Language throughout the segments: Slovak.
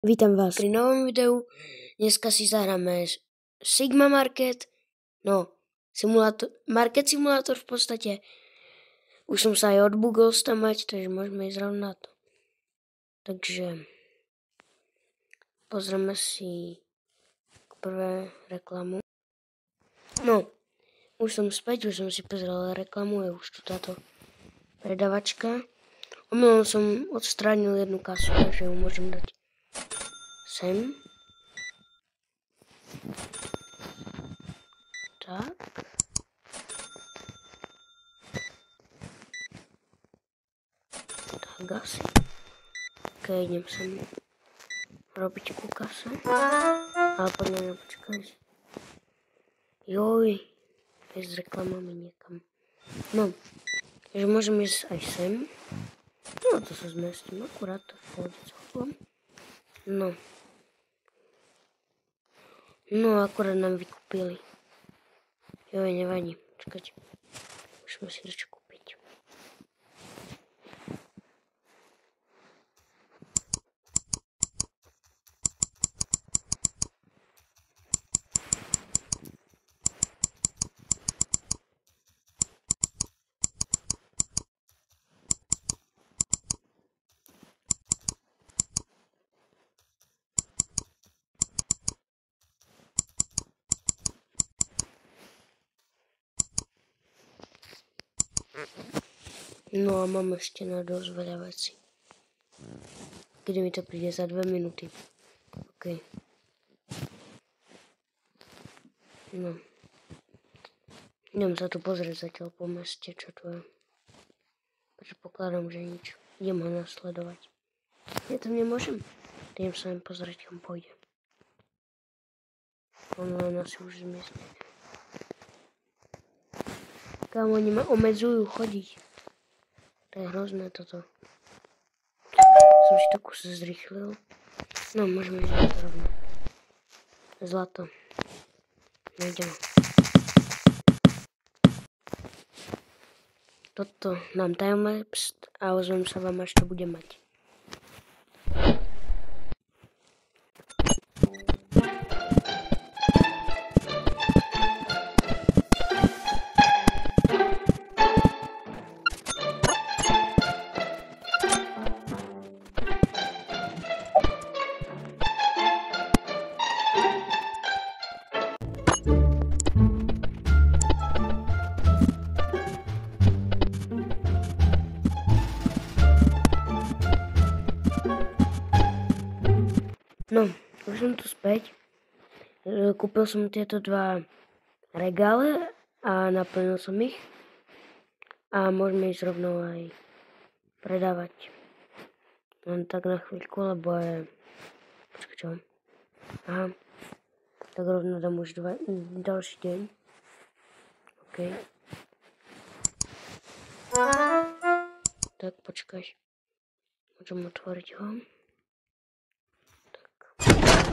Vítam vás pri novom videu. Dneska si zahráme Sigma Market. No, Market Simulator v podstate. Už som sa aj odbugol stamať, takže môžeme ísť rovno na to. Takže pozrieme si prvé reklamu. No, už som späť, už som si pozrel reklamu, je už tu táto predavačka. Omylom som odstránil jednu kasu, takže ju môžem dať sem. Tak. Tak asi. Ok, idem sem robiť ku kase. Ale poďme počkať. Joj, bez reklamami niekam. No, takže môžem ísť aj sem. No, to sa zmestím akurát v pohode celkom. No. No, akurát nám vykúpili. Joj, nevadí. Čakajte. Môžeme si niečo kúpiť. No a mám ešte na dosť veľa vecí. Kedy mi to príde za 2 minúty. OK. No. Idem sa tu pozrieť zatiaľ po meste, čo tu je. Predpokladám, že nič. Idem ho nasledovať. Ja tam nemôžem. Idem sa len pozrieť, kam pôjde. On len asi už zmizne. Kam oni ma omedzujú chodiť. To je hrozné toto. Som si to kus zrýchlil. No, môžeme ísť na to rovno. Zlato. Nejdeme. Toto nám timelapse a ozvem sa vám, až to bude mať. No, už som tu späť. Kúpil som tieto dva regále a naplnil som ich. A môžeme ísť rovno aj predávať. Len tak na chvíľku, lebo je... Počkaj, čo? Aha. Tak rovno dám už ďalší deň. OK. Tak, počkaj. Môžem otvoriť ho.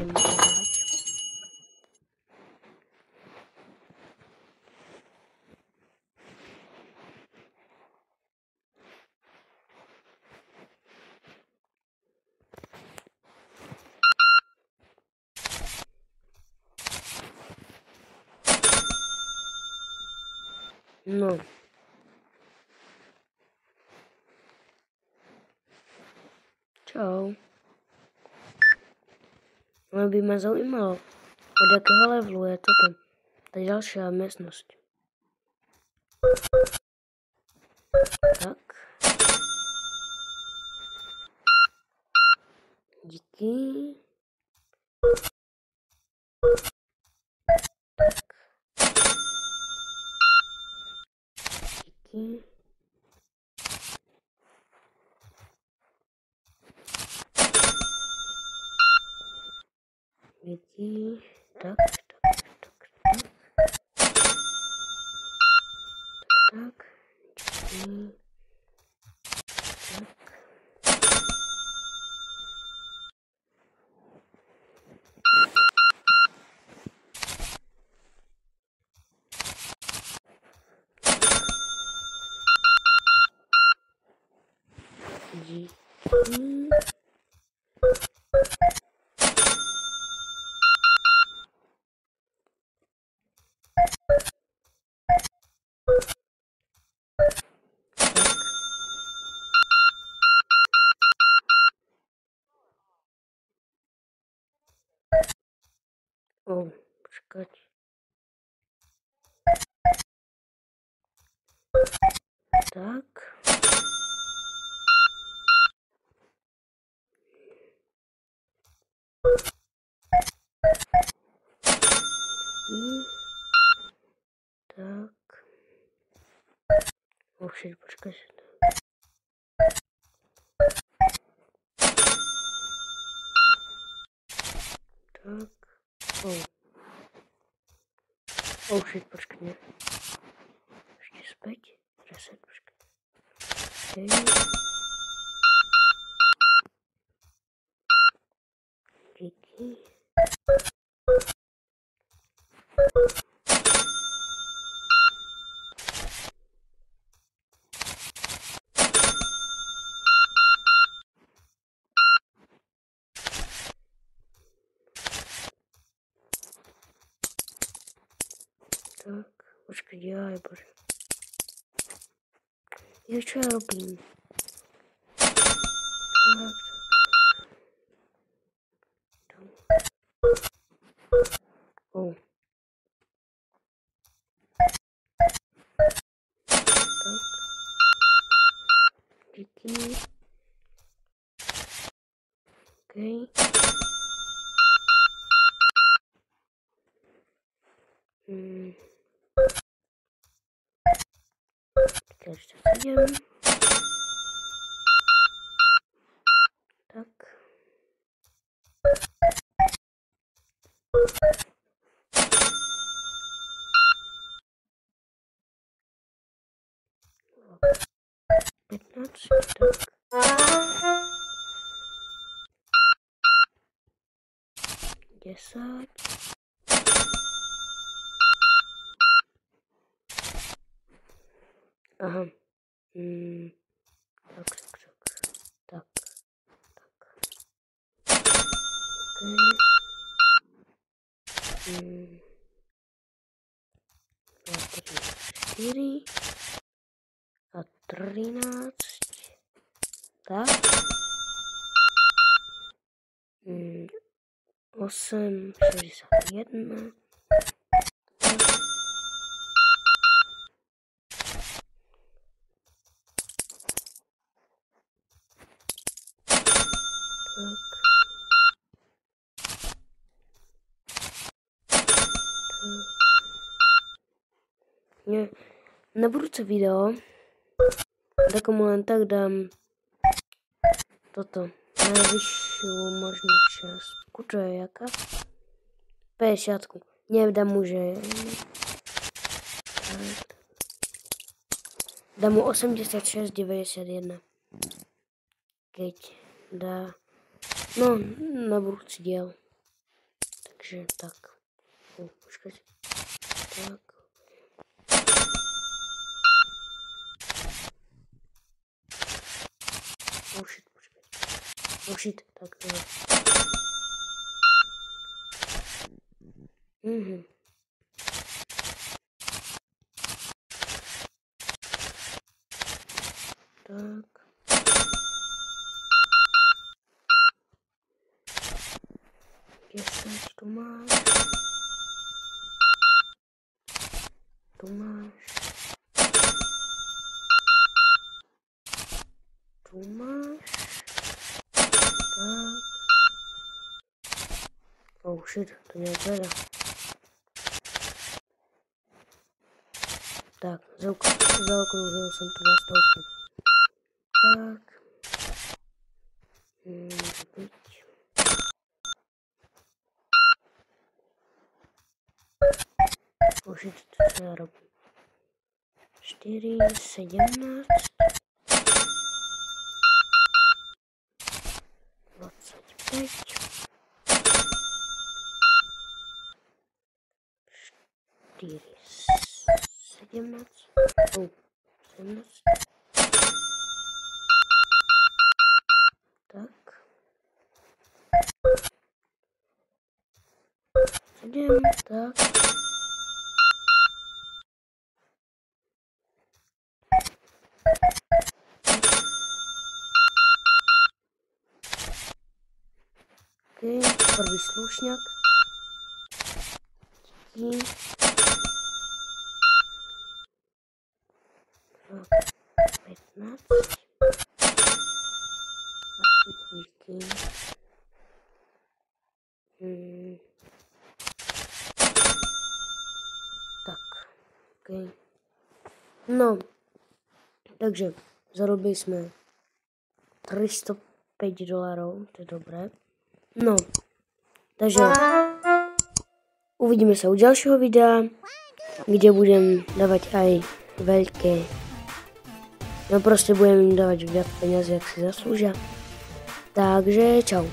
Idem predávať. No. Čau. Ale by ma zaujímalo, od akého levelu je toto. Tá ďalšia miestnosť. Tak. Díky. Tak. Díky. Díky. Tak. Tak. Díky. Počkať. Tak. Tak. Shit, počkaj. Tak. Shit, počkaj, ne. Ešte späť. Reset, počkaj. Okay. Díky. Tak, počkaj, jaj, bože. Jo, čo ja robím? Tak. Tak. Díky. Okay. Tak ešte idem. Tak. Tak. Desať. Aha. Tak. Okay. 4 a 13. Tak. 8, 61. Na budúce video takomu len tak dám toto najvyššiu možnú častku, čo je jaká? 50. Nedám mu, že dám mu 86,91. Keď dá na budúci diel. Takže tak. Počkajte. Tak. Shit, počkaj. Shit, tak. Tak. Desať tu máš. Tu máš. Tu máš. Tak. Shit, to nie jest veľa. Tak, zaokrúžil som to na 100. Tak. Môže byť. Shit, to ja robím. 4, 17. 25. 4, 17. 17. Tak. 7, tak. prvý slušňák. Tak, 15. Tak, okay. No, takže zarobili sme $305, to je dobré. No, takže uvidíme sa u ďalšieho videa, kde budem dávať aj veľké, no proste budem im dávať viac peniazy, ak si zaslúžia. Takže čau.